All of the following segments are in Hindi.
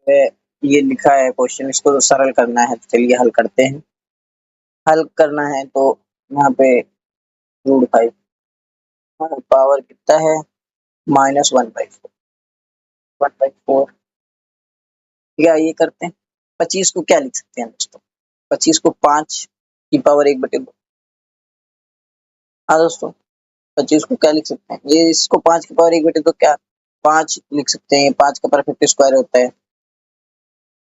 ये लिखा है क्वेश्चन, इसको तो सरल करना है, तो चलिए हल करते हैं। हल करना है तो यहाँ पे √5 पावर कितना है -1/4 1/4। ये करते हैं। 25 को क्या लिख सकते हैं दोस्तों? 25 को 5 की पावर 1/2। हाँ दोस्तों, 25 को क्या लिख सकते हैं? ये इसको 5 की पावर 1/2 क्या 5 लिख सकते हैं। 5 का परफेक्ट स्क्वायर होता है।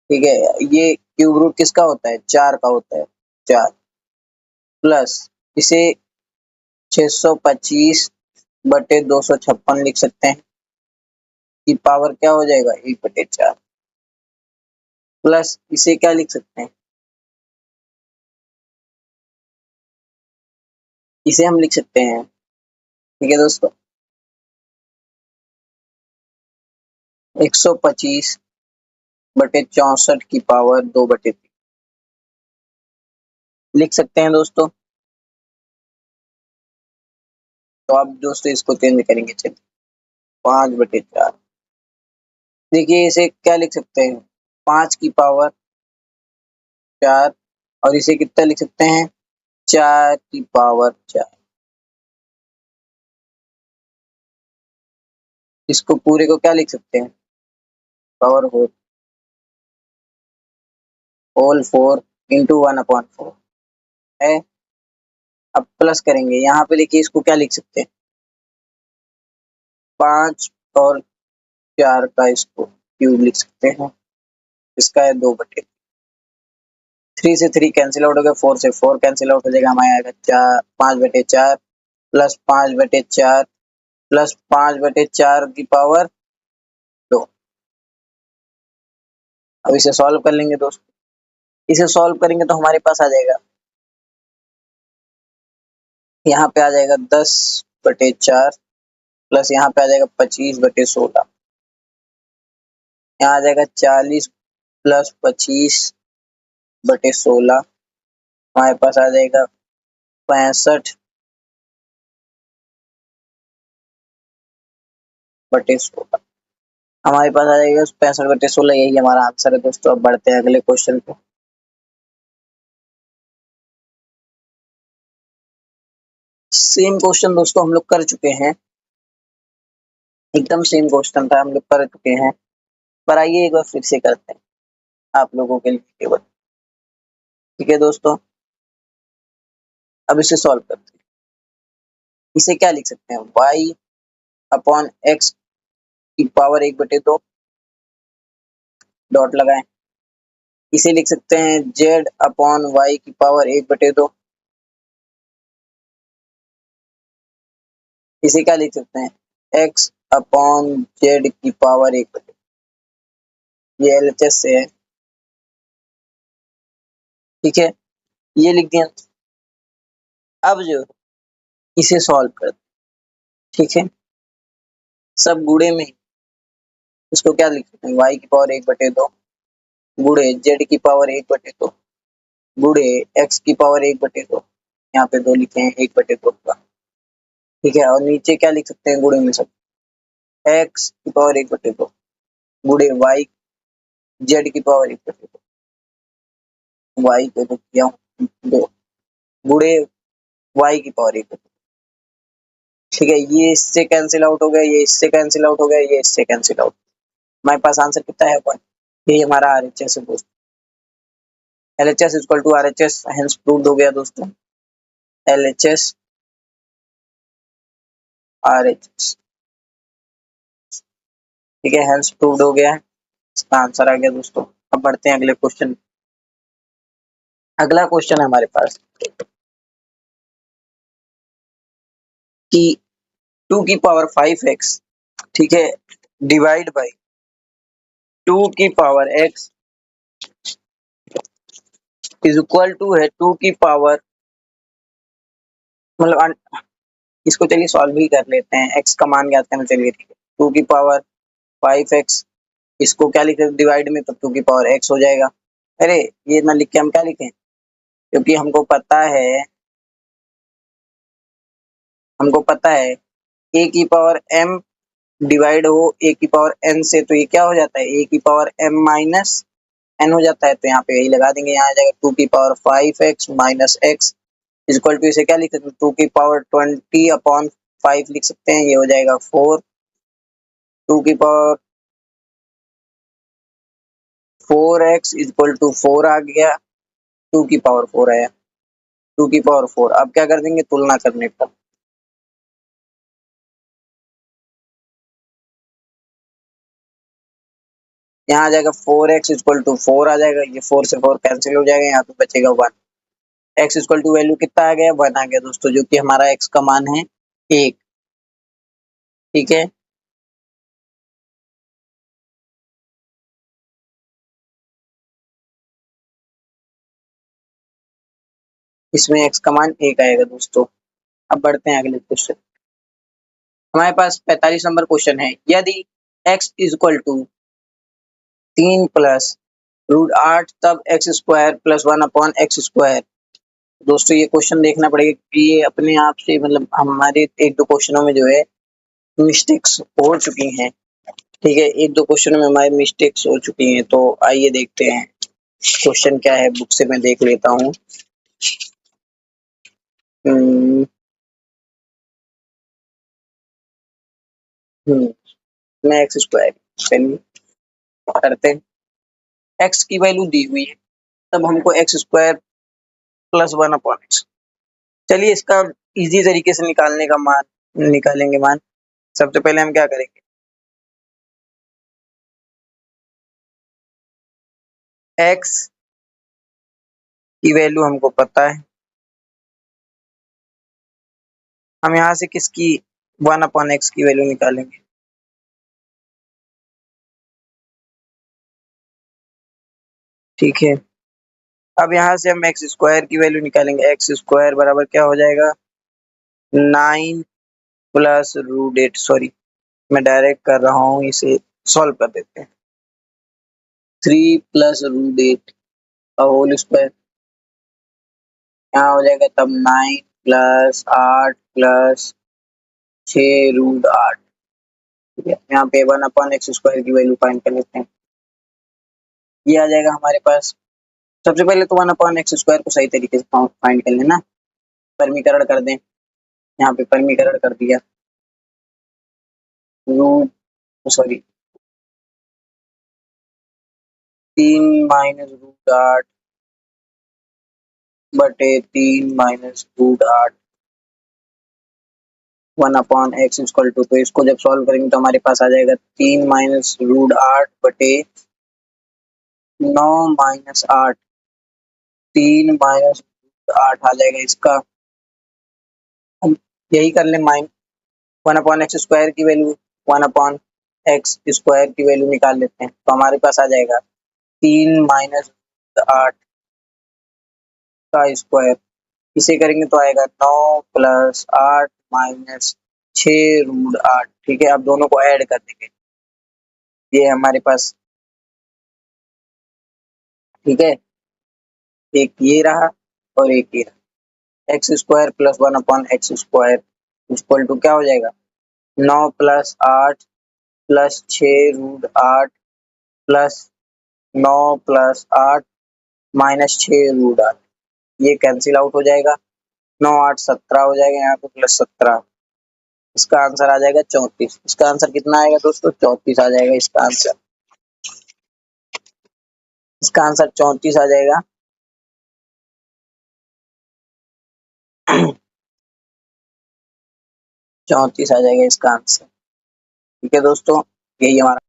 ठीक है, ये क्यूब रूट किसका होता है? 4 का होता है। 4 प्लस इसे 625/256 लिख सकते हैं कि पावर क्या हो जाएगा 1/4 प्लस इसे क्या लिख सकते हैं? इसे हम लिख सकते हैं, ठीक है दोस्तों, 125/64 की पावर 2/3 लिख सकते हैं दोस्तों। तो आप दोस्तों इसको चेंज करेंगे, चलिए 5/4। देखिए इसे क्या लिख सकते हैं? 5 की पावर 4 और इसे कितना लिख सकते हैं? 4 की पावर 4। इसको पूरे को क्या लिख सकते हैं? पावर होल 4 इंटू 1/4 है। अब प्लस करेंगे, यहाँ पे देखिए इसको क्या लिख सकते हैं? 5 और 4 का इसको क्यूब लिख सकते हैं। इसका है 2/3। 3 से 3 कैंसिल आउट हो गया, 4 से 4 कैंसिल आउट हो जाएगा, हमारे आएगा 4 5/4 प्लस 5/4 प्लस 5/4 की पावर 2। अब इसे सॉल्व कर लेंगे दोस्तों। इसे सॉल्व करेंगे तो हमारे पास आ जाएगा, यहाँ पे आ जाएगा 10/4 प्लस यहाँ पे आ जाएगा 25/16। यहाँ आ जाएगा 40 प्लस 25/16। हमारे पास आ जाएगा 65/16। हमारे पास आ जाएगा 65/16। यही हमारा आंसर है दोस्तों। अब बढ़ते हैं अगले क्वेश्चन पे। सेम क्वेश्चन दोस्तों हम लोग कर चुके हैं, एकदम सेम क्वेश्चन था, हम लोग कर चुके हैं, पर आइए एक बार फिर से करते हैं आप लोगों के लिए केवल। ठीक है दोस्तों, अब इसे सॉल्व करते हैं। इसे क्या लिख सकते हैं? y/x की पावर 1/2 डॉट लगाएं। इसे लिख सकते हैं z/y की पावर 1/2। इसे क्या लिख सकते हैं? x/z की पावर 1/2। ये LHS से है, ठीक है, ये लिख दिया। अब जो इसे सॉल्व कर, ठीक है, सब गुणे में इसको क्या लिख सकते हैं? y की पावर 1/2 गुणे z की पावर 1/2 गुणे x की पावर 1/2। यहाँ पे 2 लिखे हैं 1/2 का, ठीक है, और नीचे क्या लिख सकते हैं गुणे में सब? x की पावर 1/2 गुणे y z की पावर 1/2। y को तो किया हूँ 2 गुणे y की पावर 1/2। ठीक है, ये इससे कैंसिल आउट हो गया, ये इससे कैंसिल आउट हो गया, ये इससे कैंसिल आउट। हमारे पास आंसर कितना है? 1। ये हमारा RHS है दोस्तों। LHS equal to RHS, hence proved हो गया दोस्तों। LHS RHS, ठीक है, हेंस प्रूव्ड हो गया है। इसका आंसर आ गया दोस्तों। अब बढ़ते हैं अगले क्वेश्चन। अगला क्वेश्चन है हमारे पास कि 2 की पावर 5x, ठीक है, डिवाइड बाई 2 की power x is equal to है 2 की पावर, मतलब इसको चलिए सॉल्व भी कर लेते हैं। x का मान ज्ञात करना, चलिए ठीक है, 2 की पावर 5x, इसको क्या लिखे डिवाइड में, तो 2 की पावर x हो जाएगा। अरे ये ना लिख के हम क्या लिखें, क्योंकि हमको पता है a की पावर m डिवाइड हो ए की पावर एन से, तो ये क्या हो जाता है, ए की पावर एम माइनस एन हो जाता है। तो यहाँ पे यही लगा देंगे, यहाँ आ जाएगा 2 की power 5x minus x equal to, इसे क्या लिख सकते हैं, 2 की पावर 20 अपॉन 5 लिख सकते हैं, ये हो जाएगा 4। 2 की पावर 4x इक्वल टू 4 आ गया, 2 की पावर 4 आया, 2 की पावर 4। अब क्या कर देंगे, तुलना करने पर यहाँ आ जाएगा 4x इक्वल टू 4 आ जाएगा, ये 4 से 4 कैंसिल हो जाएगा, यहाँ पे बचेगा 1। x इक्वल टू वैल्यू कितना आ गया, 1 आ गया दोस्तों, जो कि हमारा x का मान है 1। ठीक है, इसमें x का मान 1 आएगा दोस्तों। अब बढ़ते हैं अगले क्वेश्चन। हमारे पास 45 नंबर क्वेश्चन है, यदि x equal to 3 plus root 8 तब x square plus 1 upon x square. दोस्तों ये क्वेश्चन देखना पड़ेगा कि ये अपने आप से मतलब हमारे एक दो क्वेश्चनों में जो है मिस्टेक्स हो चुकी हैं। ठीक है, एक दो क्वेश्चनों में हमारी मिस्टेक्स हो चुकी हैं, तो आइए देखते हैं क्वेश्चन क्या है, बुक से मैं देख लेता हूँ। मैं एक्स स्क्वायर करते हैं, एक्स की वैल्यू दी हुई है, तब हमको x square plus 1 upon x. चलिए इसका इजी तरीके से निकालने का मान निकालेंगे मान। सबसे पहले हम क्या करेंगे, एक्स की वैल्यू हमको पता है, हम यहाँ से किसकी 1 अपॉन एक्स की वैल्यू निकालेंगे। ठीक है, अब यहाँ से हम एक्स स्क्वायर की वैल्यू निकालेंगे, एक्स स्क्वायर बराबर क्या हो जाएगा 9 प्लस रूट 8, सॉरी मैं डायरेक्ट कर रहा हूँ, इसे सॉल्व कर देते हैं। 3 प्लस रूट 8 का होल स्क्वायर, यहाँ हो जाएगा तब 9 प्लस 8 प्लस 6 रूट 8। ठीक है, यहाँ पे 1 अपॉन एक्स स्क्वायर की वैल्यू फाइंड कर लेते हैं, ये आ जाएगा हमारे पास। सबसे पहले तो 1 अपॉन एक्स स्क्वायर को सही तरीके से फाइंड कर लेना, परमीकरण कर दें, यहाँ पे परमीकरण कर दिया, रूट सॉरी 3 माइनस रूट 8 बटे 3 minus root 8 1 upon x equal to, तो इसको जब सॉल्व करेंगे तो हमारे पास आ जाएगा 3 माइनस रूट 8 बटे 9 माइनस 8, 3 माइनस 8 आ जाएगा इसका। हम यही कर ले, 1 अपॉन एक्स स्क्वायर की वैल्यू 1 अपॉन एक्स स्क्वायर की वैल्यू निकाल लेते हैं, तो हमारे पास आ जाएगा 3 माइनस 8 का स्क्वायर, इसे करेंगे तो आएगा 9 प्लस 8 माइनस 6 रूट 8। ठीक है, अब दोनों को ऐड कर देंगे, ये हमारे पास। ठीक है, एक ये रहा और एक ये रहा, x square plus 1 upon x square equal to क्या हो जाएगा 9 plus 8 plus 6 root 8 plus 9 plus 8 minus 6 root 8, ये कैंसिल आउट हो जाएगा, 9 8 17 हो जाएगा, यहाँ पे प्लस 17, इसका आंसर आ जाएगा 34। इसका आंसर कितना आएगा दोस्तों, 34 आ जाएगा इसका आंसर, इसका आंसर 34 आ जाएगा। 34 आ जाएगा इसका आंसर। ठीक है दोस्तों, यही हमारा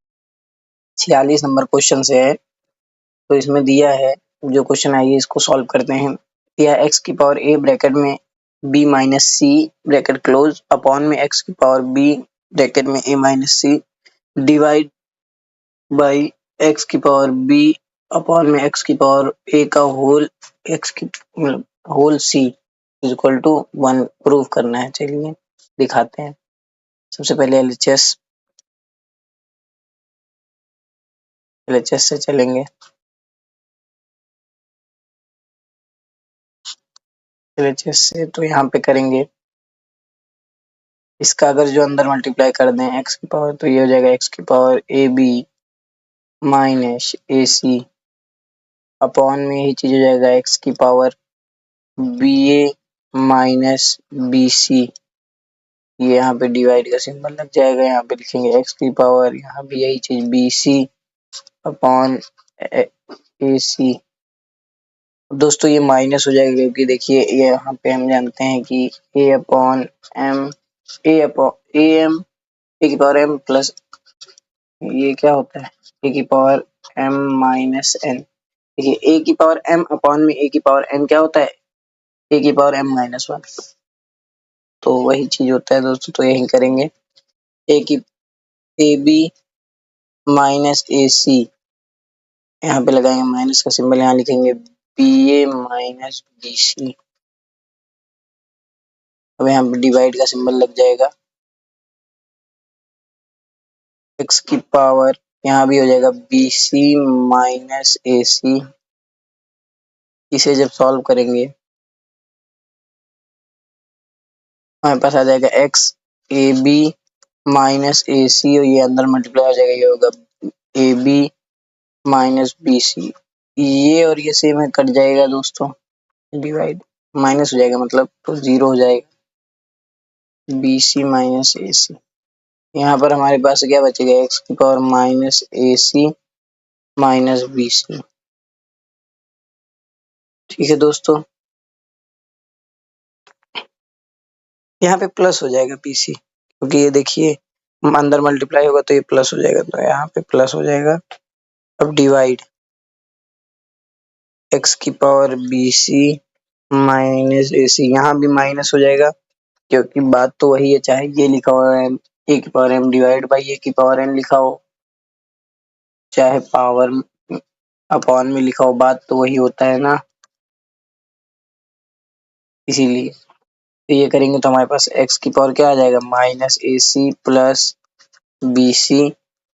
46 नंबर क्वेश्चन से है, तो इसमें दिया है जो क्वेश्चन है, ये इसको सॉल्व करते हैं। दिया एक्स की पावर ए ब्रैकेट में b minus c bracket close upon में एक्स की पावर बी ब्रैकेट में a minus c divide by x की पावर बी अपॉन में एक्स की पावर ए का होल एक्स की मतलब whole c is equal to 1 prove करना है। चलिए दिखाते हैं। सबसे पहले एलएचएस से चलेंगे, एलएचएस से तो यहाँ पे करेंगे इसका अगर जो अंदर मल्टीप्लाई कर दें एक्स की पावर, तो ये हो जाएगा एक्स की power a b minus a c upon में यही चीज हो जाएगा एक्स की power b a minus b c. ये यहाँ पे डिवाइड का सिंबल लग जाएगा, यहाँ पे लिखेंगे एक्स की पावर, यहाँ भी यही चीज बी सी अपॉन ए सी। दोस्तों ये माइनस हो जाएगा क्योंकि देखिए ये यहाँ पे हम जानते हैं कि a upon m, a upon a m, a की पावर एम प्लस ये क्या होता है ए की पावर एम माइनस एन। देखिए ए की पावर एम अपॉन में ए की पावर एन क्या होता है, ए की पावर एम माइनस वन। तो वही चीज होता है दोस्तों, तो यही करेंगे ए की ए बी माइनस ए सी, यहाँ पे लगाएंगे माइनस का सिंबल, यहाँ लिखेंगे बी ए माइनस बी सी। अब यहाँ पे डिवाइड का सिंबल लग जाएगा, एक्स की पावर यहाँ भी हो जाएगा बी सी माइनस ए सी। इसे जब सॉल्व करेंगे हमारे पास आ जाएगा x a b minus a c, और ये अंदर मल्टीप्लाई हो जाएगा, ये होगा a b minus b c. ये और ये सेम है, कट जाएगा दोस्तों, डिवाइड माइनस हो जाएगा मतलब, तो जीरो हो जाएगा बी सी माइनस ए सी। यहाँ पर हमारे पास क्या बचेगा, एक्स की power minus a C minus b सी। ठीक है दोस्तों, यहाँ पे प्लस हो जाएगा बी सी, क्योंकि ये देखिए अंदर मल्टीप्लाई होगा तो ये प्लस हो जाएगा, तो यहाँ पे प्लस हो जाएगा। अब डिवाइड एक्स की power B c minus a सी, यहाँ भी माइनस हो जाएगा क्योंकि बात तो वही है, चाहे ये लिखा हो एम ए की पावर एम डिवाइड बाई ए की पावर एन लिखा हो, चाहे पावर अपॉन में लिखा हो, बात तो वही होता है ना। इसीलिए तो ये करेंगे तो हमारे पास एक्स की पावर क्या आ जाएगा, minus a c plus b c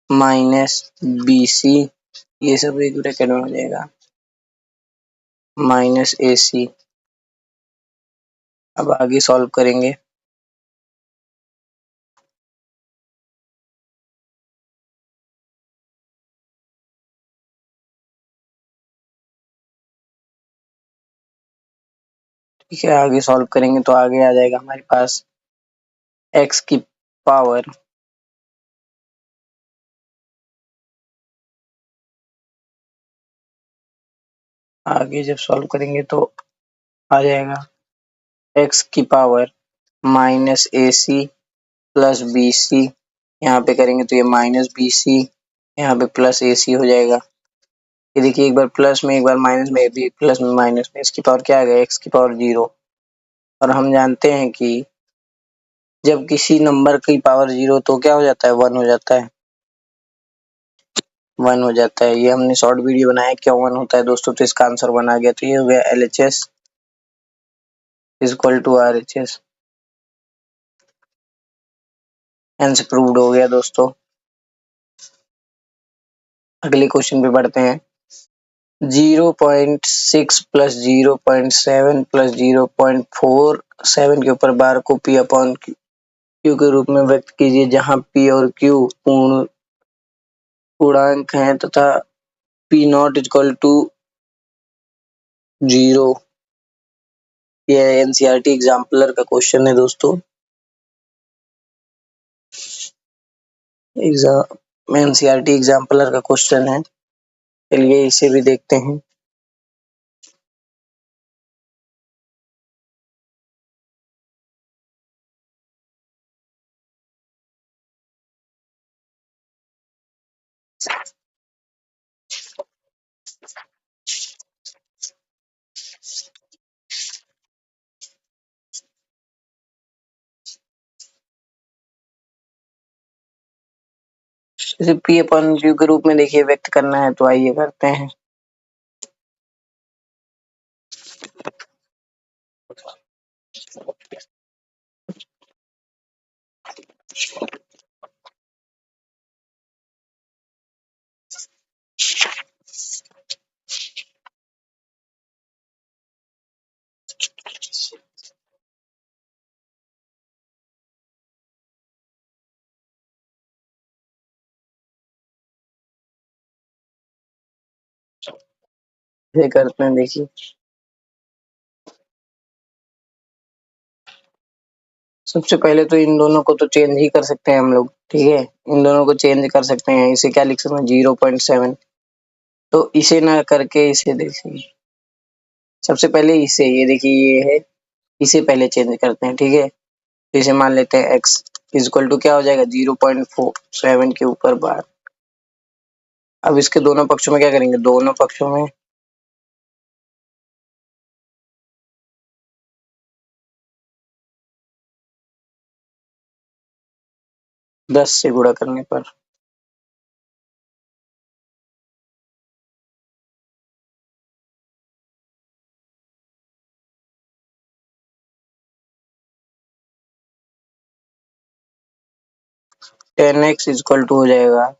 minus b c, ये सब एक ब्रैकेट में हो जाएगा माइनस ए सी। अब आगे सॉल्व करेंगे, ठीक है आगे सॉल्व करेंगे तो आगे आ जाएगा हमारे पास एक्स की पावर आगे जब सॉल्व करेंगे तो आ जाएगा एक्स की power minus a c plus b सी। यहाँ पे करेंगे तो ये माइनस बी सी, यहाँ पे प्लस ए सी हो जाएगा। ये देखिए एक बार प्लस में एक बार माइनस में, भी प्लस में माइनस में, इसकी पावर क्या आ गया, एक्स की पावर जीरो। और हम जानते हैं कि जब किसी नंबर की पावर जीरो तो क्या हो जाता है, वन हो जाता है, वन हो जाता है। ये हमने शॉर्ट वीडियो बनाया क्यों वन होता है दोस्तों, तो इसका आंसर वन आ गया। तो ये हो गया L H S is equal to R H S, answer proved हो गया दोस्तों। अगले क्वेश्चन पे बढ़ते हैं। 0.6 प्लस 0.7 प्लस 0.47 के ऊपर बार को पी अपॉन क्यू के रूप में व्यक्त कीजिए, जहां पी और क्यू पूर्ण पूर्णांक हैं तथा p not equal to zero. ये एनसीईआरटी एग्जाम्पलर का क्वेश्चन है दोस्तों, एग्जाम एनसीईआरटी एग्जाम्पलर का क्वेश्चन है। चलिए इसे भी देखते हैं। इसे पी अपॉन क्यू के रूप में देखिए व्यक्त करना है, तो आइए करते हैं। ये करते हैं, देखिए सबसे पहले तो इन दोनों को तो चेंज ही कर सकते हैं हम लोग, ठीक है। इन दोनों को चेंज कर सकते हैं, इसे क्या लिख सकते हैं 0.7। तो इसे ना करके इसे देखिए, सबसे पहले इसे, ये देखिए ये है, इसे पहले चेंज करते हैं, ठीक है। तो इसे मान लेते हैं x इक्वल टू क्या हो जाएगा 0.47 के ऊपर बार। अब इसके दोनों पक्षों में क्या करेंगे, दोनों पक्षों में 10 से गुणा करने पर 10x इक्वल टू हो जाएगा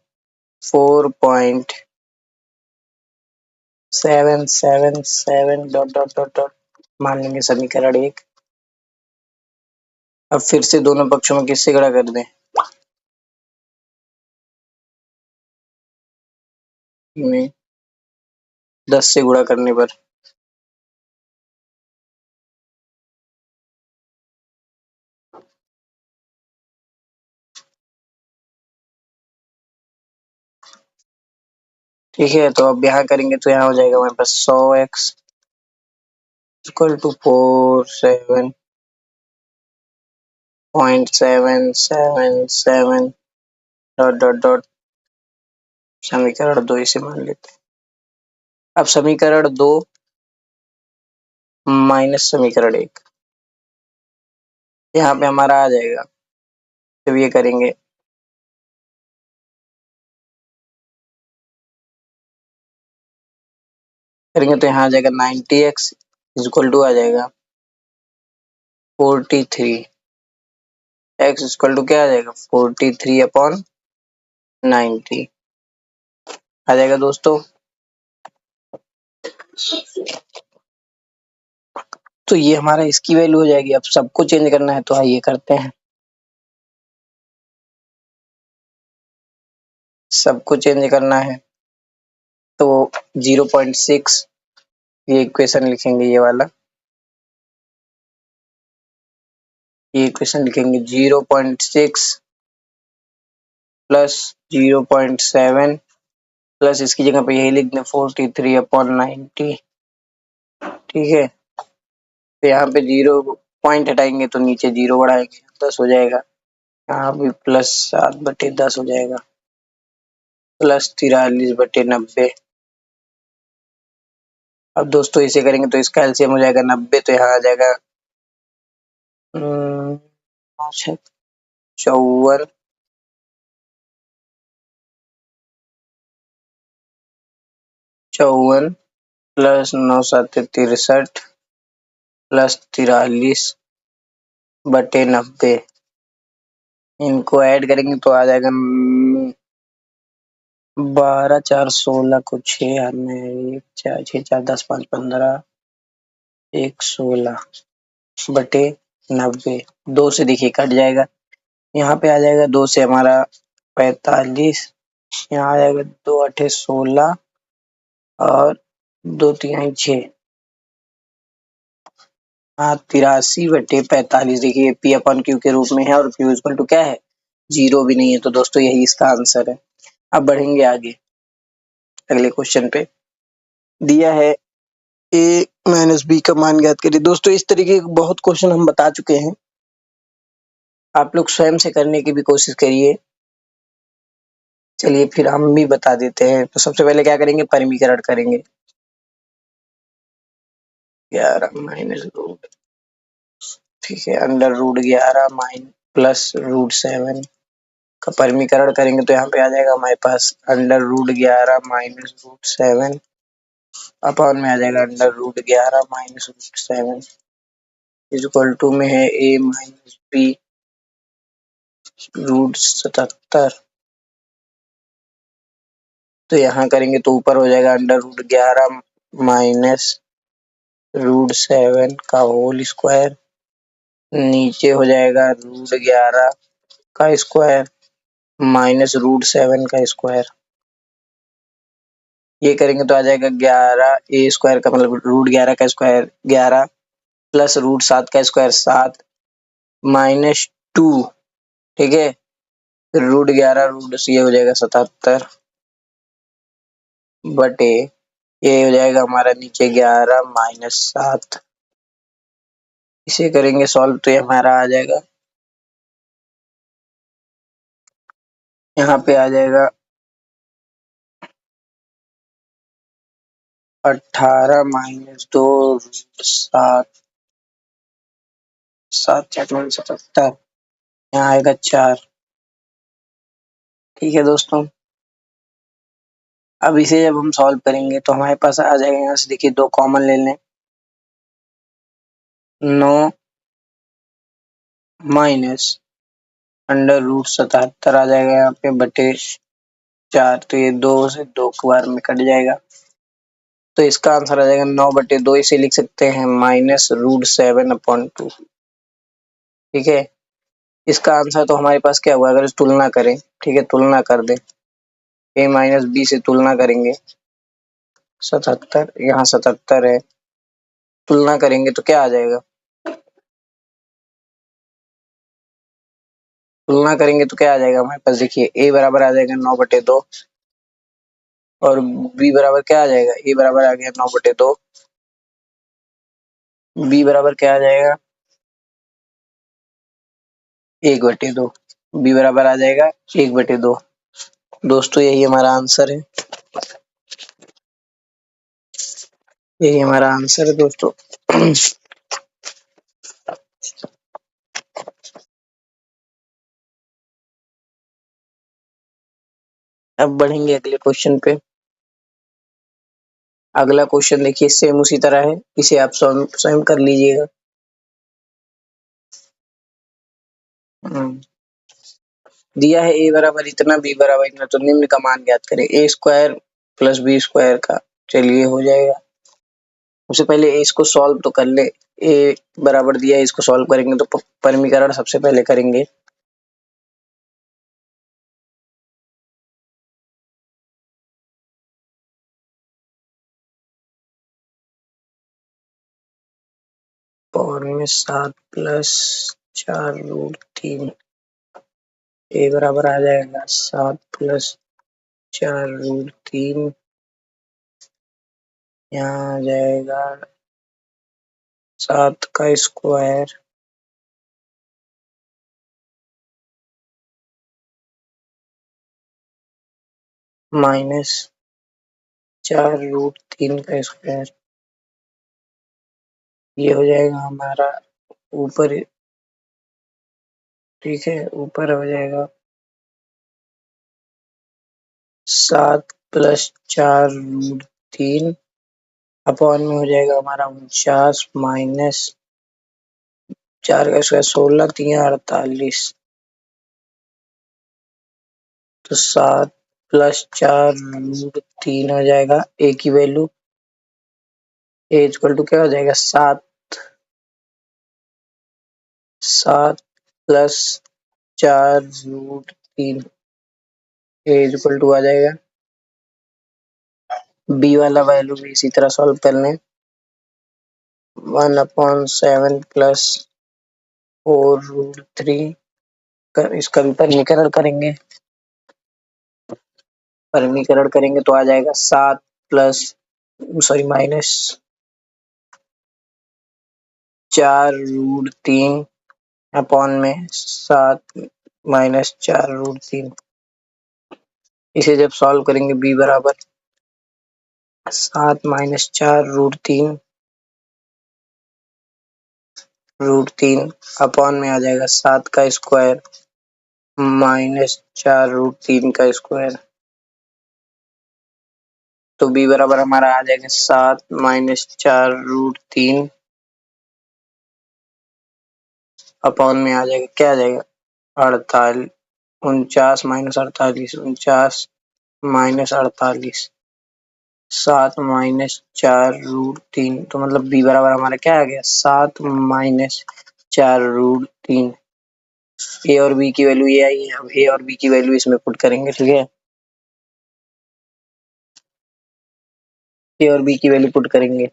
4.777 डॉट डॉट डॉट डॉट, मान लेंगे समीकरण 1। अब फिर से दोनों पक्षों में किससे गुणा कर दें, में 10 से गुणा करने पर ठीक है। तो अब यहाँ करेंगे तो यहाँ हो जाएगा हमारे पास 100x equal to 47.777 dot dot dot, समीकरण 2 इसे मान लेते हैं। अब समीकरण 2 माइनस समीकरण 1 यहाँ पे हमारा आ जाएगा। जब ये करेंगे तो यहाँ आ जाएगा 90x इक्वल टू आ जाएगा 43। x इक्वल टू क्या आ जाएगा 43/90 आ जाएगा दोस्तों। तो ये हमारा इसकी वैल्यू हो जाएगी। अब सबको चेंज करना है तो आइए करते हैं, सबको चेंज करना है तो 0.6 ये इक्वेशन लिखेंगे, ये वाला ये इक्वेशन लिखेंगे 0.6 प्लस 0.7 प्लस इसकी जगह पे यही लिख दें 43/90, ठीक है। तो यहाँ पे 0 पॉइंट हटाएंगे तो नीचे 0 बढ़ाएंगे 10 हो जाएगा। यहाँ भी प्लस 7/10 हो जाएगा प्लस 43/90। अब दोस्तों इसे करेंगे तो इसका एलसीएम हो जाएगा 90, तो यहाँ आ जाएगा 54 54 प्लस 9 7 63 प्लस 43/90। इनको ऐड करेंगे तो आ जाएगा 12 4 16 को 6 में 1 4 6 4 10 5 15 1 16/90। 2 से देखिए कट जाएगा, यहाँ पे आ जाएगा 2 से हमारा 45, यहाँ आ जाएगा 2 8 16 और 2 3 6, हाँ 83/45। देखिए पी अपन क्यू के रूप में है और क्यू इक्वल टू क्या है 0 भी नहीं है, तो दोस्तों यही इसका आंसर है। अब बढ़ेंगे आगे अगले क्वेश्चन पे। दिया है a माइनस बी का मान ज्ञात करिए। दोस्तों इस तरीके के बहुत क्वेश्चन हम बता चुके हैं, आप लोग स्वयं से करने की भी कोशिश करिए। चलिए फिर हम भी बता देते हैं। तो सबसे पहले क्या करेंगे, परिमीकरण करेंगे। 11 माइनस रूट, ठीक है, under root 11 minus plus root 7 का परिमीकरण करेंगे तो यहाँ पे आ जाएगा हमारे पास under root 11 minus root 7 upon में आ जाएगा under root 11 minus root 7 equal to में है a माइनस बी रूट 77। तो यहाँ करेंगे तो ऊपर हो जाएगा अंडर रूट 11 माइनस रूट 7 का होल स्क्वायर, नीचे हो जाएगा रूट 11 का स्क्वायर माइनस रूट 7 का स्क्वायर। ये करेंगे तो आ जाएगा 11 ए स्क्वायर का मतलब रूट 11 का स्क्वायर 11 प्लस रूट 7 का स्क्वायर 7 माइनस 2, ठीक है, फिर रूट 11 रूट ये हो जाएगा 77 बटे ये हो जाएगा हमारा नीचे 11 माइनस 7। इसे करेंगे सॉल्व तो ये हमारा आ जाएगा, यहाँ पे आ जाएगा 18 माइनस 2 रूट 7, 7 4 77, यहाँ आएगा 4। ठीक है दोस्तों, अब इसे जब हम सॉल्व करेंगे तो हमारे पास आ जाएगा, यहाँ से देखिए 2 कॉमन ले लें, 9 माइनस अंडर रूट 77 आ जाएगा यहाँ पे बटे 4, तो ये 2 से 2 बार में कट जाएगा, तो इसका आंसर आ जाएगा 9/2। इसे लिख सकते हैं माइनस रूट 7/2। ठीक है, इसका आंसर तो हमारे पास क्या हुआ, अगर इस तुलना करें, ठीक है, तुलना कर दें, a माइनस बी से तुलना करेंगे 77, यहाँ 77 है, तुलना करेंगे तो क्या आ जाएगा, तुलना करेंगे तो क्या आ जाएगा हमारे पास, देखिए a बराबर आ जाएगा 9/2 और b बराबर क्या आ जाएगा, a बराबर आ गया 9/2, b बराबर क्या आ जाएगा 1/2, b बराबर आ जाएगा 1/2। दोस्तों यही हमारा आंसर है, यही हमारा आंसर है दोस्तों। अब बढ़ेंगे अगले क्वेश्चन पे। अगला क्वेश्चन देखिए सेम उसी तरह है, इसे आप स्वयं कर लीजिएगा। दिया है a बराबर इतना, b बराबर इतना, तो निम्न का मान ज्ञात करें। a square plus b square का, चलिए हो जाएगा। सबसे पहले इसको सॉल्व तो कर ले, a बराबर दिया है, इसको सॉल्व करेंगे तो परमीकरण सबसे पहले करेंगे। पावर में 7 प्लस 4 रूट 3, a बराबर आ जाएगा 7 प्लस 4 रूट 3, यहाँ आ जाएगा 7 का स्क्वायर माइनस 4 रूट 3 का स्क्वायर, ये हो जाएगा हमारा ऊपर, ठीक है, ऊपर हो जाएगा 7 प्लस 4 रूट 3 अपॉन में हो जाएगा हमारा 49 माइनस 4 का स्क्वायर 16 3 48, तो 7 प्लस 4 रूट 3 हो जाएगा, ए की वैल्यू ए इक्वल टू क्या हो जाएगा 7 plus 4 root 3, a equal to आ जाएगा, बी वाला वैल्यू भी इसी तरह सॉल्व कर लें, 1/7 प्लस 4 रूट 3, इसका भी परिमीकरण करेंगे, परिमीकरण करेंगे तो आ जाएगा 7 plus sorry minus 4 root 3 upon में 7 माइनस 4 रूट 3, इसे जब सॉल्व करेंगे b बराबर 7 माइनस 4 रूट 3 अपॉन में आ जाएगा 7 का स्क्वायर माइनस 4 रूट 3 का स्क्वायर, तो b बराबर हमारा आ जाएगा 7 माइनस 4 रूट 3 अपॉन में आ जाएगा, क्या आ जाएगा 48, 49 माइनस 48, 49 माइनस 48, 7 माइनस 4 रूट 3, तो मतलब b बराबर हमारा क्या आ गया 7 माइनस 4 रूट 3। ए और बी की वैल्यू ये आई है, अब ए और बी की वैल्यू इसमें पुट करेंगे, ठीक है। ए और बी की वैल्यू पुट करेंगे।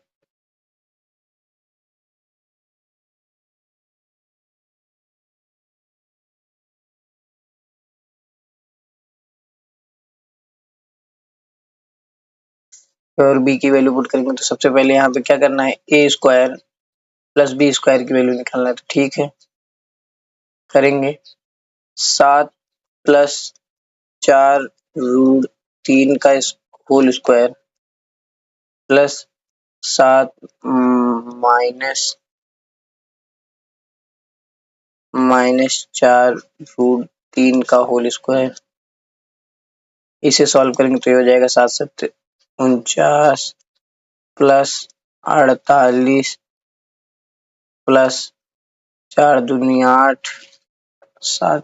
ए और बी की वैल्यू पुट करेंगे तो सबसे पहले यहाँ पे क्या करना है, ए स्क्वायर प्लस बी स्क्वायर की वैल्यू निकालना है। तो ठीक है, करेंगे। 7 प्लस 4√3 का होल स्क्वायर प्लस 7 -4√3 का होल स्क्वायर। इसे सॉल्व करेंगे तो ये हो जाएगा 7 7 49 प्लस 48 प्लस 4 दूनी 8 7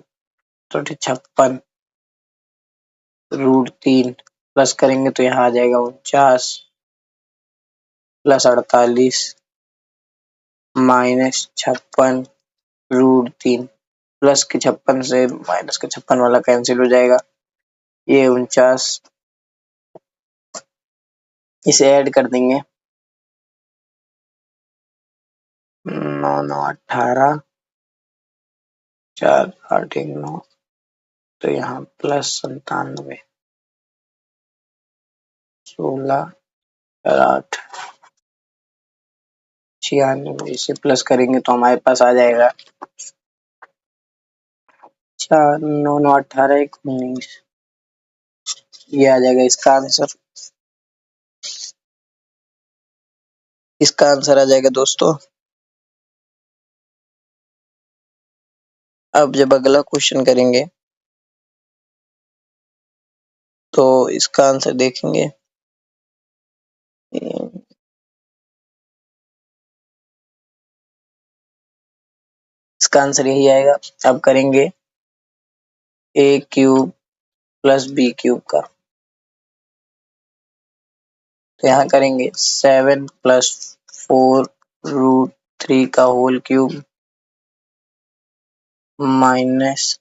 56√3 प्लस करेंगे तो यहाँ आ जाएगा 49 प्लस 48 -56√3 प्लस के 56 से माइनस के 56 वाला कैंसिल हो जाएगा। ये 49 इसे ऐड कर देंगे, 9 9 18 4 8 1 9, तो यहाँ प्लस 97 16 8 96। इसे प्लस करेंगे तो हमारे पास आ जाएगा 4 9 9 18 1 19। ये आ जाएगा इसका आंसर। इसका आंसर आ जाएगा दोस्तों। अब जब अगला क्वेश्चन करेंगे तो इसका आंसर देखेंगे। इसका आंसर यही आएगा। अब करेंगे a cube plus b cube का, तो यहाँ करेंगे 7 प्लस 4√3 का होल क्यूब माइनस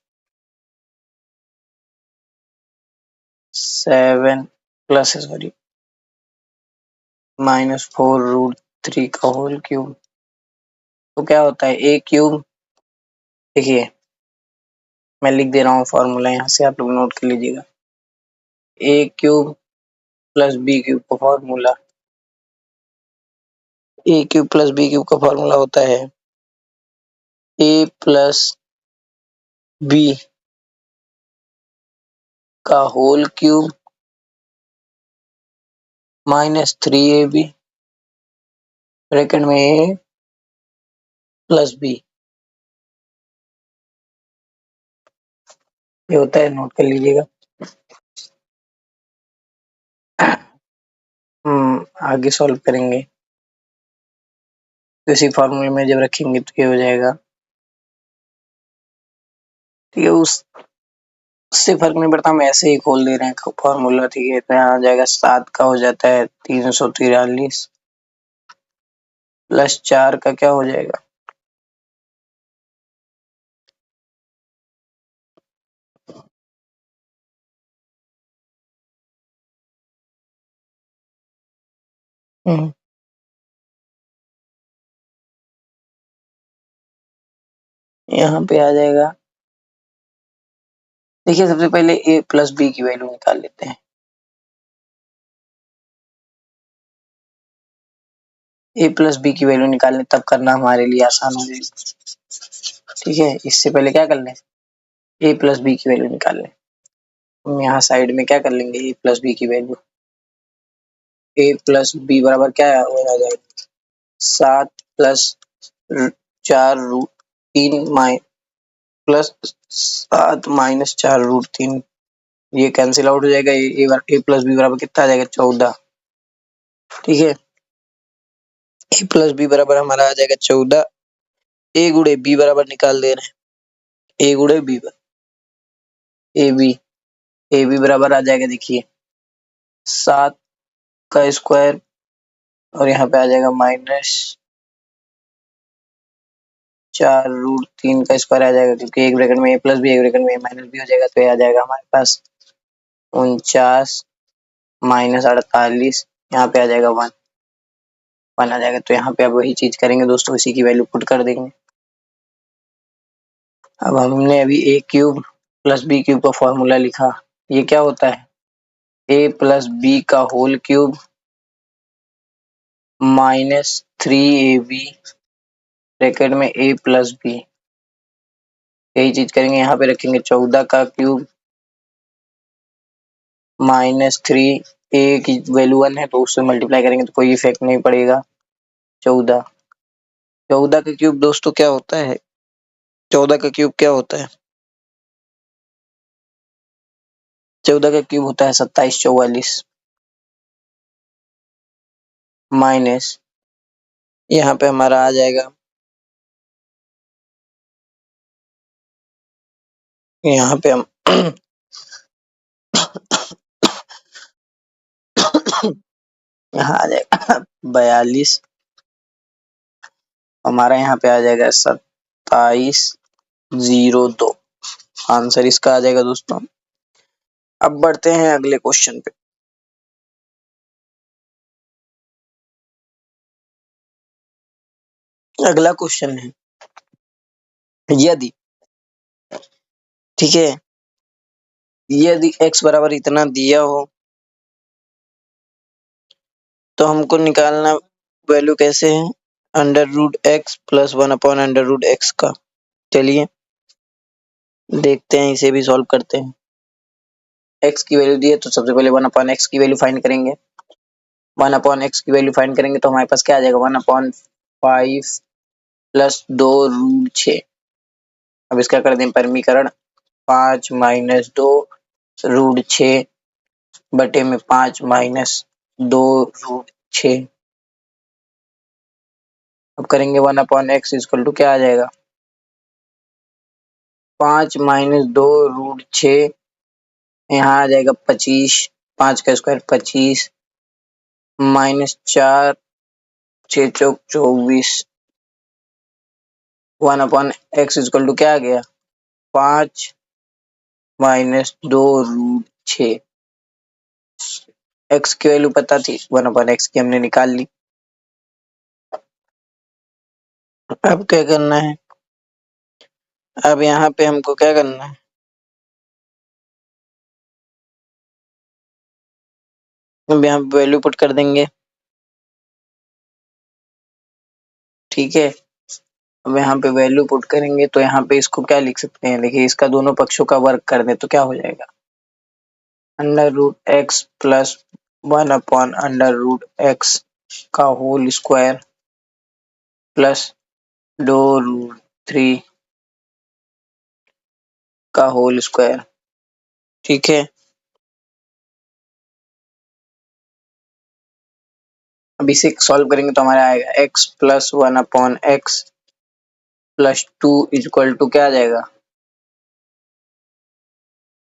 7 प्लस -4√3 का होल क्यूब। तो क्या होता है a क्यूब, देखिए मैं लिख दे रहा हूँ फॉर्मूला, यहाँ से आप लोग नोट कर लीजिएगा। a cube plus b cube का formula, a cube plus b cube का फॉर्मूला होता है a प्लस b का होल क्यूब -3ab ब्रैकेट में a प्लस b। ये होता है, नोट कर लीजिएगा। आगे सॉल्व करेंगे तो इसी फॉर्मूले में जब रखेंगे तो ये हो जाएगा। ठीक है, उससे फर्क नहीं पड़ता, हम ऐसे ही खोल दे रहे हैं फॉर्मूला। ठीक है, तो यहाँ आ जाएगा 7 का हो जाता है 343 प्लस 4 का क्या हो जाएगा, यहाँ पे आ जाएगा। देखिए सबसे पहले a प्लस बी की वैल्यू निकाल लेते हैं। a प्लस बी की वैल्यू निकालने तब करना हमारे लिए आसान हो जाएगा। ठीक है, इससे पहले क्या कर लें, a प्लस बी की वैल्यू निकाल लें। हम यहाँ साइड में क्या कर लेंगे, a प्लस बी की वैल्यू, a प्लस बी बराबर क्या हो जाएगा, 7 प्लस 4√3 प्लस 7 -4√3, ये कैंसिल आउट हो जाएगा। a प्लस बी बराबर कितना आ जाएगा, 14। ठीक है, a प्लस बी बराबर हमारा आ जाएगा 14। a गुणे b बराबर निकाल दे रहे हैं, a गुणे b ए बी बराबर आ जाएगा, देखिए 7 का स्क्वायर और यहाँ पे आ जाएगा -4√3 का स्क्वायर आ जाएगा, क्योंकि एक ब्रैकेट में a प्लस बी, एक ब्रैकेट में a माइनस बी हो जाएगा। तो ये आ जाएगा हमारे पास 49 -48 यहाँ पे आ जाएगा 1 आ जाएगा। तो यहाँ पे अब वही चीज करेंगे दोस्तों, इसी की वैल्यू पुट कर देंगे। अब हमने अभी a cube plus b cube का फॉर्मूला लिखा, ये क्या होता है, ए प्लस बी का whole cube minus 3ab bracket में ए प्लस बी। यही चीज करेंगे, यहाँ पे रखेंगे 14 का क्यूब माइनस 3, ए की वैल्यू 1 है तो उससे मल्टीप्लाई करेंगे तो कोई इफेक्ट नहीं पड़ेगा। 14 का क्यूब दोस्तों क्या होता है, 14 का क्यूब क्या होता है, 14 का क्यूब होता है 2744 माइनस, यहाँ पे हमारा आ जाएगा, यहाँ पे हम यहाँ आ जाएगा 42, हमारा यहाँ पे आ जाएगा 2702, आंसर इसका आ जाएगा दोस्तों। अब बढ़ते हैं अगले क्वेश्चन पे। अगला क्वेश्चन है, यदि, ठीक है, यदि x बराबर इतना दिया हो तो हमको निकालना वैल्यू कैसे है, under root x plus 1/√x का। चलिए देखते हैं, इसे भी सॉल्व करते हैं। x की वैल्यू दी है तो सबसे पहले 1/x की वैल्यू फाइंड करेंगे। 1/x की वैल्यू फाइंड करेंगे तो हमारे पास क्या आ जाएगा, 1/5 प्लस 2√6। अब इसका कर दें परमीकरण, 5 माइनस 2√6 बटे में 5 माइनस 2√6। अब करेंगे 1/x इक्वल टू क्या आ जाएगा, 5 माइनस 2√6, यहाँ आ जाएगा 25, 5 का स्क्वायर 25 माइनस 4, 6 चौक 24, 1/x इक्वल टू क्या आ गया, 5 माइनस 2√6। x की वैल्यू पता थी, 1/x की हमने निकाल ली। अब क्या करना है, अब यहाँ पे हमको क्या करना है, अब यहाँ पे वैल्यू पुट कर देंगे, ठीक है। अब यहाँ पे वैल्यू पुट करेंगे तो यहाँ पे इसको क्या लिख सकते हैं, देखिए इसका दोनों पक्षों का वर्क कर दे तो क्या हो जाएगा, under root x plus 1/√x का होल स्क्वायर प्लस 2√3 का होल स्क्वायर, ठीक है। अब इसे सॉल्व करेंगे तो हमारा आएगा x plus 1/x plus 2 equal to क्या आ जाएगा,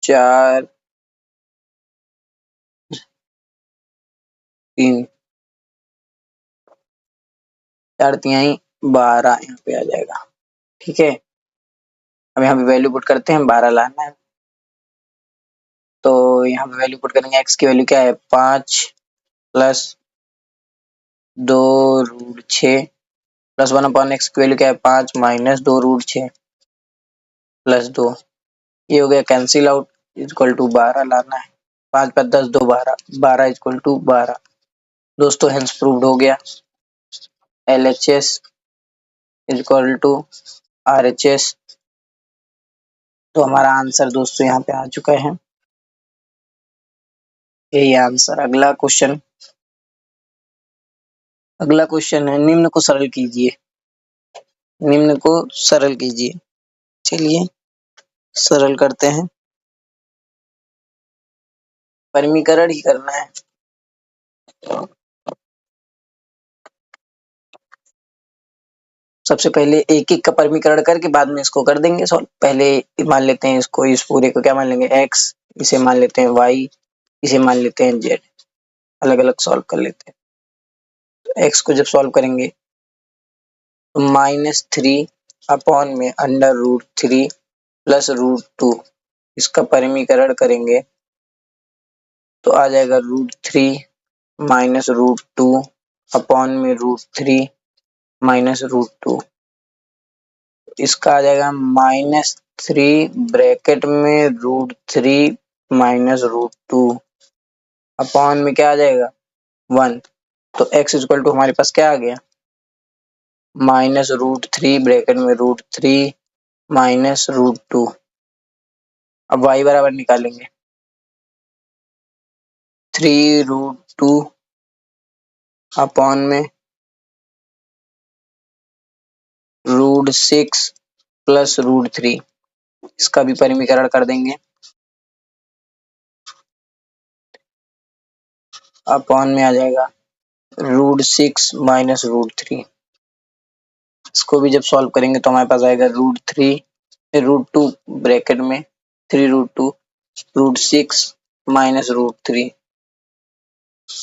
4 3 4 तिहाई 12 यहाँ पे आ जाएगा, ठीक है। अब यहाँ पे वैल्यू पुट करते हैं, 12 लाना है तो यहाँ पे वैल्यू पुट करेंगे, x की वैल्यू क्या है, 5 प्लस 2√6 प्लस 1/x की वैल्यू क्या है, 5 माइनस 2√6 प्लस 2, ये हो गया कैंसिल आउट, इक्वल टू 12 लाना है, 5 5 10 2 12, 12 इक्वल टू 12 दोस्तों, हेंस प्रूव्ड हो गया। LHS इक्वल टू RHS, तो हमारा आंसर दोस्तों यहाँ पे आ चुका है, यही आंसर। अगला क्वेश्चन है, निम्न को सरल कीजिए, निम्न को सरल कीजिए। चलिए सरल करते हैं, परमीकरण ही करना है। सबसे पहले एक एक का परमीकरण करके बाद में इसको कर देंगे सॉल्व। पहले मान लेते हैं इसको, इस पूरे को क्या मान लेंगे, x, इसे मान लेते हैं y, इसे मान लेते हैं z, अलग अलग सॉल्व कर लेते हैं। तो x को जब सॉल्व करेंगे तो -3 में अंडर रूट 3 प्लस √2, इसका परमीकरण करेंगे तो आ जाएगा √3 माइनस रूट टू अपॉन में root three minus root two. इसका आ जाएगा माइनस थ्री ब्रैकेट में root three minus root two upon में क्या आ जाएगा 1। तो x इक्वल टू हमारे पास क्या आ गया माइनस रूट थ्री ब्रैकेट में root three minus root two. अब y बराबर निकालेंगे 3 रूट टू अपॉन में root six plus root three. इसका भी परिमीकरण कर देंगे अपॉन में आ जाएगा root six minus root three. इसको भी जब सॉल्व करेंगे तो हमारे पास आएगा रूट टू ब्रैकेट में 3 root two root six minus root three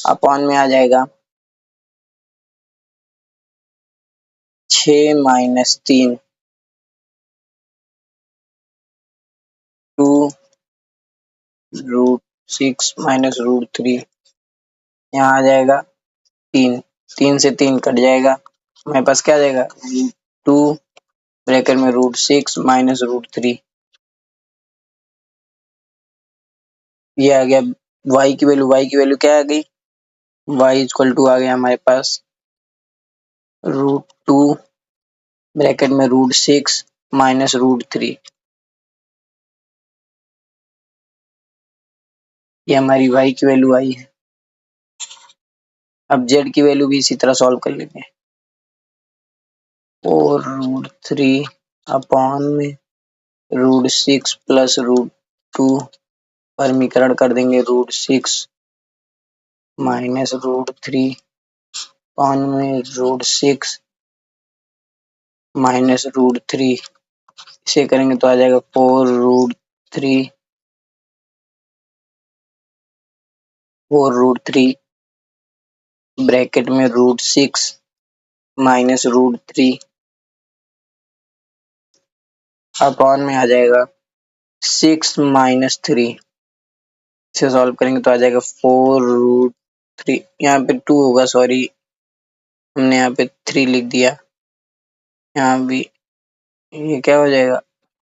upon में आ जाएगा 6 माइनस तीन 2 root six minus root three. यहाँ आ जाएगा 3, 3 से 3 कट जाएगा हमारे पास क्या आ जाएगा रूट टू ब्रैकेट में root six minus root three. ये आ गया y की वैल्यू क्या आ गई y इक्वल टू आ गया हमारे पास रूट टू ब्रैकेट में root six minus root three. ये हमारी y की वैल्यू आई है। अब z की वैल्यू भी इसी तरह सॉल्व कर लेंगे 4 रूट थ्री अपॉन में root six plus root two परिमीकरण कर देंगे root six minus root three upon में root six minus root three. इसे करेंगे तो आ जाएगा 4 रूट थ्री ब्रैकेट में root six minus root three upon में आ जाएगा 6 माइनस थ्री। इसे सॉल्व करेंगे तो आ जाएगा 4 रूट थ्री। यहाँ पे 2 होगा सॉरी हमने यहाँ पे 3 लिख दिया। यहाँ भी ये क्या हो जाएगा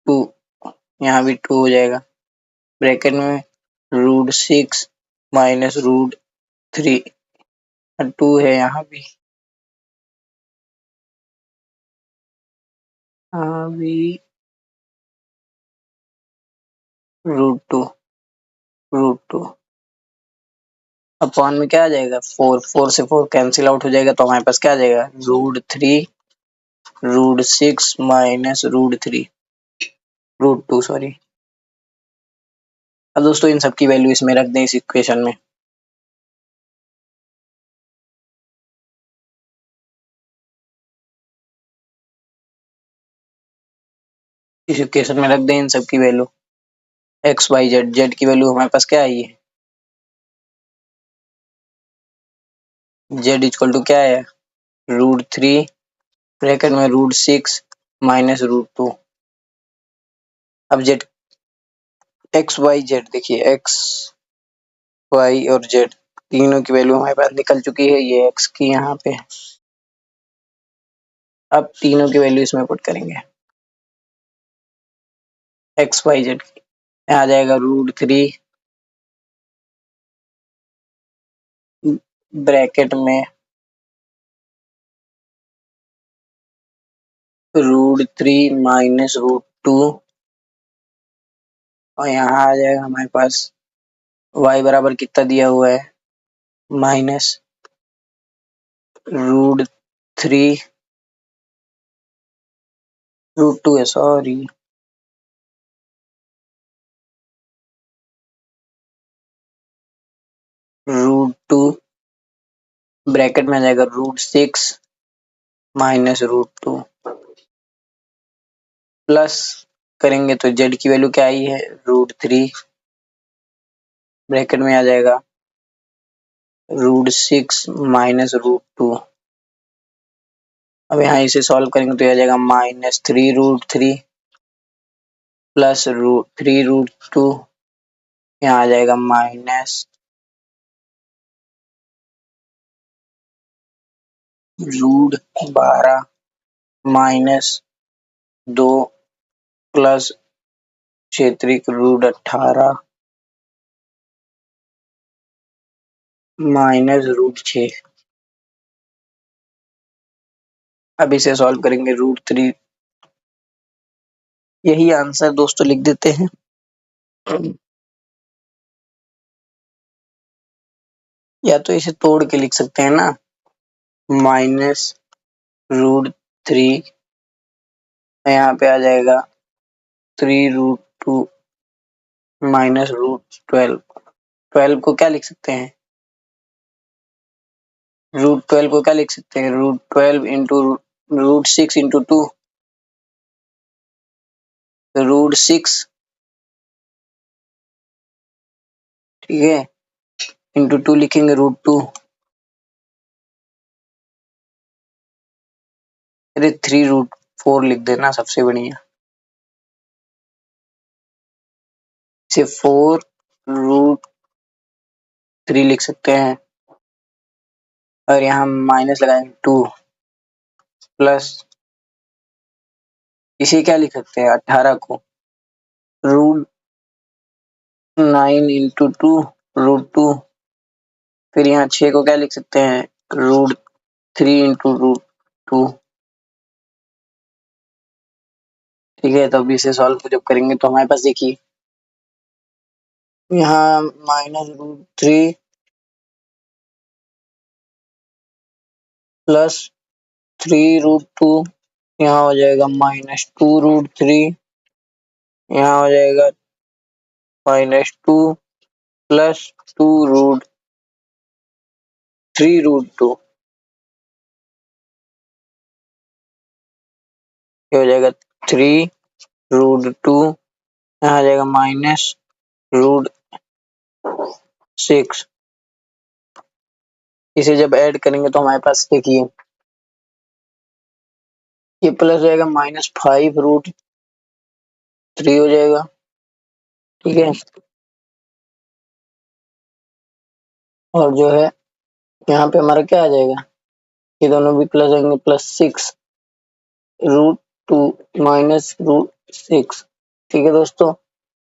2 यहाँ भी 2 हो जाएगा ब्रैकेट में root six minus root three 2 है यहाँ भी रूट टू अपॉन में क्या आ जाएगा 4 से 4 कैंसिल आउट हो जाएगा तो हमारे पास क्या आ जाएगा root three root six minus root two sorry. अब दोस्तों इन सब की वैल्यू इसमें रख दें इस इक्वेशन में। इस इक्वेशन में रख दें इन सब की value x y z. Z की वैल्यू हमारे पास क्या आई है जेड इक्वल टू क्या है रूट थ्री ब्रैकेट में root six minus root two. अब जेड एक्स वाई जेड देखिए एक्स वाई और जेड तीनों की वैल्यू हमारे पास निकल चुकी है। ये एक्स की यहाँ पे अब तीनों की वैल्यू इसमें पुट करेंगे एक्स वाई जेड की। आ जाएगा रूट थ्री ब्रैकेट में root three minus root two और यहाँ आ जाएगा हमारे पास y बराबर कितना दिया हुआ है minus root three root two है सॉरी रूट टू ब्रैकेट में आ जाएगा root six minus root two plus करेंगे तो z की वैल्यू क्या आई है रूट थ्री ब्रैकेट में आ जाएगा root six minus root two. अब यहाँ इसे सॉल्व करेंगे तो आ जाएगा minus three root three plus root three root two. यहाँ आ जाएगा माइनस रूट 12 माइनस 2 प्लस क्षेत्रिक रूट 18 माइनस रूट 6। अब इसे सॉल्व करेंगे रूट 3। यही आंसर दोस्तों लिख देते हैं। या तो इसे तोड़ के लिख सकते हैं ना, माइनस रूट 3, यहाँ पे आ जाएगा 3√2 माइनस रूट 12। 12 को क्या लिख सकते हैं, रूट 12 को क्या लिख सकते हैं, root 12 into root 6 into 2, root 6, ठीक है, इंटू 2 लिखेंगे रूट 2। अरे 3√4 लिख देना सबसे बढ़िया। इसे 4√3 लिख सकते हैं और यहाँ माइनस लगाएंगे 2 प्लस, इसे क्या लिख सकते हैं 18 को रूट 9 इंटू 2 रूट 2, फिर यहाँ 6 को क्या लिख सकते हैं रूट 3 इंटू रूट 2। ठीक है, तो अभी इसे सॉल्व जब करेंगे तो हमारे पास देखिए यहाँ माइनस रूट 3 प्लस 3√2, यहाँ हो जाएगा माइनस 2√3, यहाँ हो जाएगा माइनस 2 प्लस 3√2, ये हो जाएगा 3√2, यहाँ आ जाएगा माइनस रूट 6। इसे जब ऐड करेंगे तो हमारे पास देखिए ये प्लस जाएगा -5√3 हो जाएगा। ठीक है, और जो है यहाँ पे हमारा क्या आ जाएगा, ये दोनों भी प्लस आएंगे, +6√2 माइनस √6। ठीक है दोस्तों,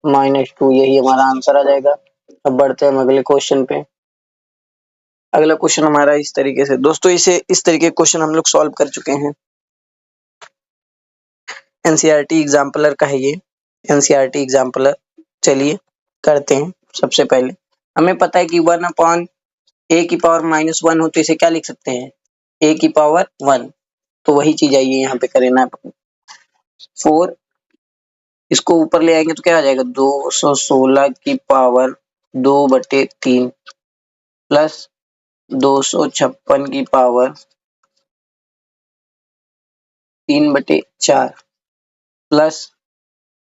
-2, यही हमारा आंसर आ जाएगा। अब बढ़ते हैं हम अगले क्वेश्चन पे। अगला क्वेश्चन हमारा इस तरीके से दोस्तों, इस तरीके के क्वेश्चन हम लोग सॉल्व कर चुके हैं। एनसीईआरटी एग्जाम्पलर का है ये, एनसीईआरटी एग्जाम्पलर। चलिए करते हैं। सबसे पहले हमें पता है कि 1/a⁻1 हो तो इसे क्या लिख सकते हैं, a⁻1। तो वही चीज आइए यहाँ पे करें ना, 4 इसको ऊपर ले आएंगे तो क्या आ जाएगा 216 की पावर 2/3 प्लस 256 की पावर 3/4 प्लस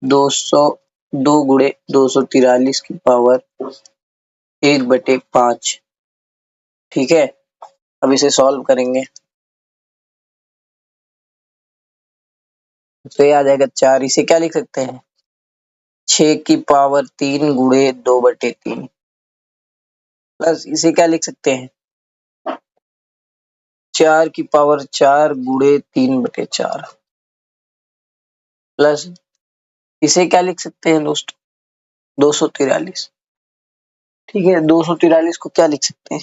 202 गुणे 243 की पावर 1/5। ठीक है, अब इसे सॉल्व करेंगे तो ये आ जाएगा 4। इसे क्या लिख सकते हैं 6 की पावर 3 गुणे 2/3 प्लस इसे क्या लिख सकते हैं 4 की पावर 4 गुणे 3/4 प्लस इसे क्या लिख सकते हैं दोस्तों 243। ठीक है, 243 को क्या लिख सकते हैं,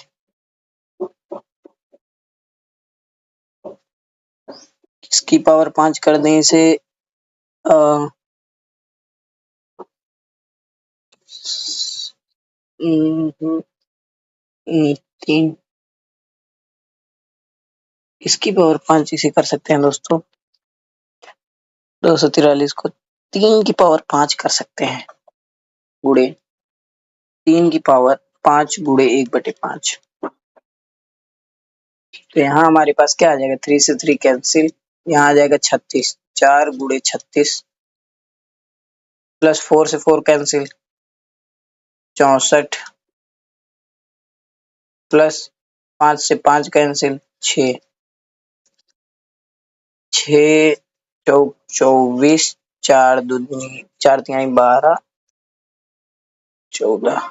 इसकी पावर 5 कर दें इसे 3, इसकी पावर 5 इसे कर सकते हैं दोस्तों 243 को 3 की पावर 5 कर सकते हैं गुणे 3 की पावर 5 गुणे 1/5। तो यहाँ हमारे पास क्या आ जाएगा 3 से 3 कैंसिल, यहाँ आ जाएगा 36, 4 गुणे 36 प्लस 4 से 4 कैंसिल 64 प्लस 5 से 5 कैंसिल 6, 6 चौक 24, 4 दूनी 4 तिहाई 12, 14,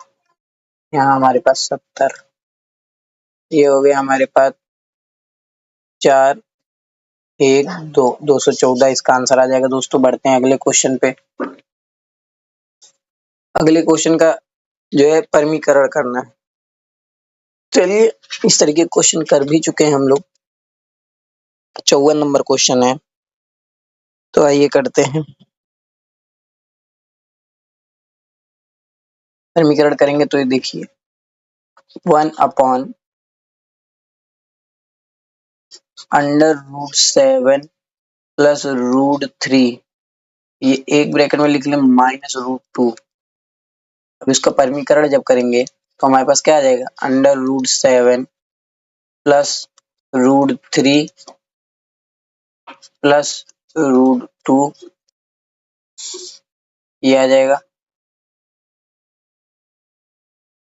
यहाँ हमारे पास 70। ये हो गया हमारे पास 4 1 2 214 इसका आंसर आ जाएगा। दोस्तों बढ़ते हैं अगले क्वेश्चन पे। अगले क्वेश्चन का जो है परमीकरण करना है। चलिए इस तरीके क्वेश्चन कर भी चुके हैं हम लोग। 54 नंबर क्वेश्चन है, तो आइए करते हैं। समीकरण करेंगे तो ये देखिए 1/√7 प्लस √3, ये एक ब्रैकेट में लिख लें -√2। अब इसका परमीकरण जब करेंगे तो हमारे पास क्या आ जाएगा, √7 प्लस √3 प्लस √2, ये आ जाएगा।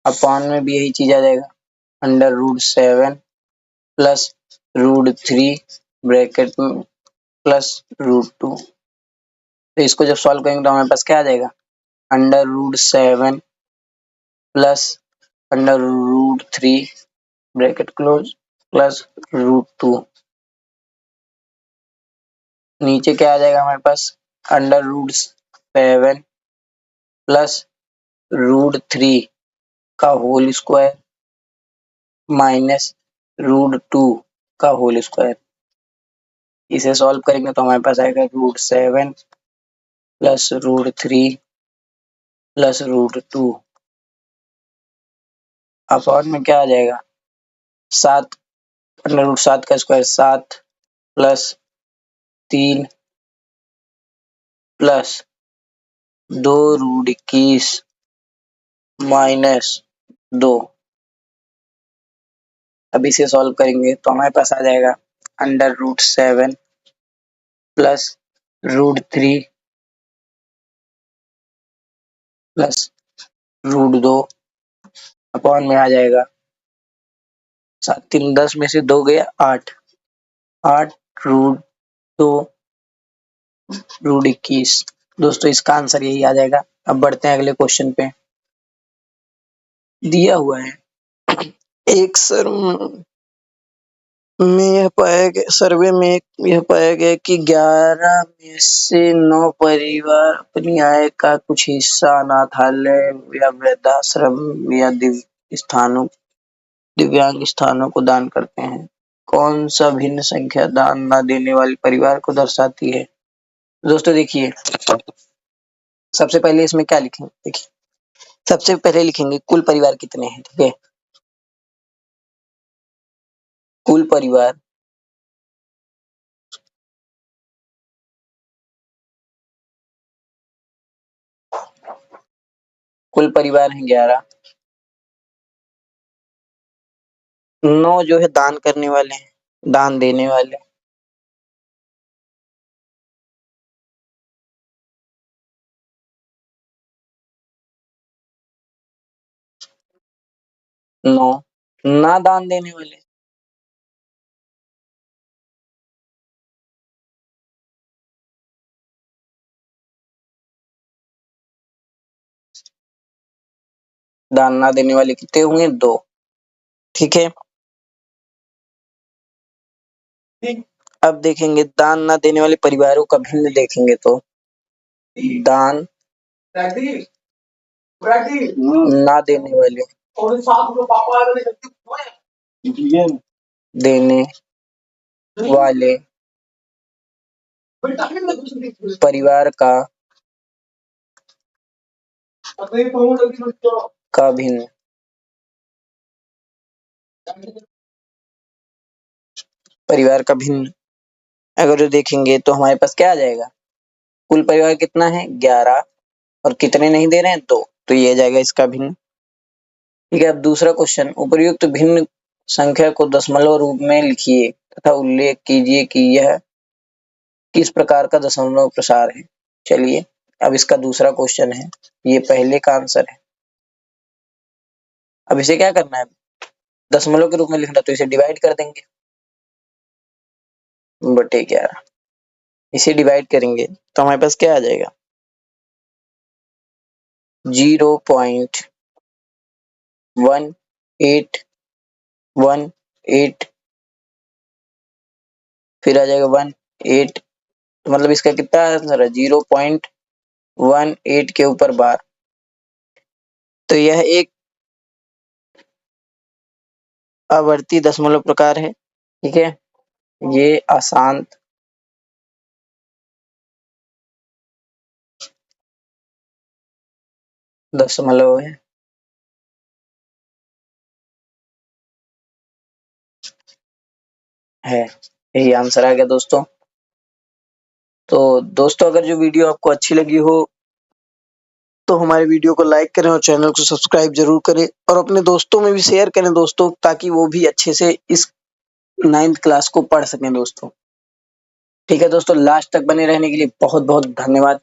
अपॉन में भी यही चीज आ जाएगा, √7 प्लस √3 ब्रैकेट में प्लस √2। तो इसको जब सॉल्व करेंगे तो हमारे पास क्या आ जाएगा, √7 प्लस √3 ब्रैकेट क्लोज प्लस √2। नीचे क्या आ जाएगा हमारे पास, √7 प्लस √3 का होल स्क्वायर माइनस √2 का होल स्क्वायर। इसे सॉल्व करेंगे तो हमारे पास आएगा √7 प्लस √3 प्लस √2 अपॉन में क्या आ जाएगा, 7, √7 का स्क्वायर 7 प्लस 3 प्लस 2√21 माइनस 2। अब इसे सॉल्व करेंगे तो हमारे पास आ जाएगा √7 प्लस √3 प्लस √2 अपॉन में आ जाएगा 7 3 10 में से 2 गया 8, 8 √2 √21। दोस्तों इसका आंसर यही आ जाएगा। अब बढ़ते हैं अगले क्वेश्चन पे। दिया हुआ है एक सर्वे में यह पाया गया कि 11 में से 9 परिवार अपनी आय का कुछ हिस्सा अनाथालय या वृद्धाश्रम या दिव्यांग स्थानों को दान करते हैं। कौन सा भिन्न संख्या दान न देने वाले परिवार को दर्शाती है। दोस्तों देखिए, सबसे पहले इसमें क्या लिखेंगे, देखिए सबसे पहले लिखेंगे कुल परिवार कितने हैं, ठीक है। कुल परिवार हैं 11, 9 जो है दान करने वाले हैं, दान देने वाले, नो ना दान देने वाले, दान ना देने वाले कितने होंगे, 2, ठीक है। अब देखेंगे दान ना देने वाले परिवारों का भिन्न देखेंगे तो दान ना देने वाले देने वाले परिवार का भिन्न परिवार का भिन्न अगर जो देखेंगे तो हमारे पास क्या आ जाएगा, कुल परिवार कितना है 11 और कितने नहीं दे रहे हैं 2, तो ये आ जाएगा इसका भिन्न, ठीक है। अब दूसरा क्वेश्चन, उपर्युक्त भिन्न संख्या को दशमलव रूप में लिखिए तथा उल्लेख कीजिए कि यह किस प्रकार का दशमलव प्रसार है। चलिए अब इसका दूसरा क्वेश्चन है, ये पहले का आंसर है। अब इसे क्या करना है, दशमलव के रूप में लिखना, तो इसे डिवाइड कर देंगे बटे 11। इसे डिवाइड करेंगे तो हमारे पास क्या आ जाएगा, 0.1818 फिर आ जाएगा 1.8, मतलब इसका कितना आंसर है 0.18 के ऊपर बार। तो यह एक आवर्ती दशमलव प्रकार है। ठीक है, ये अशांत दशमलव है। यही आंसर आ गया दोस्तों। तो दोस्तों अगर जो वीडियो आपको अच्छी लगी हो तो हमारे वीडियो को लाइक करें और चैनल को सब्सक्राइब जरूर करें और अपने दोस्तों में भी शेयर करें दोस्तों, ताकि वो भी अच्छे से इस 9th क्लास को पढ़ सकें दोस्तों। ठीक है दोस्तों, लास्ट तक बने रहने के लिए बहुत बहुत धन्यवाद।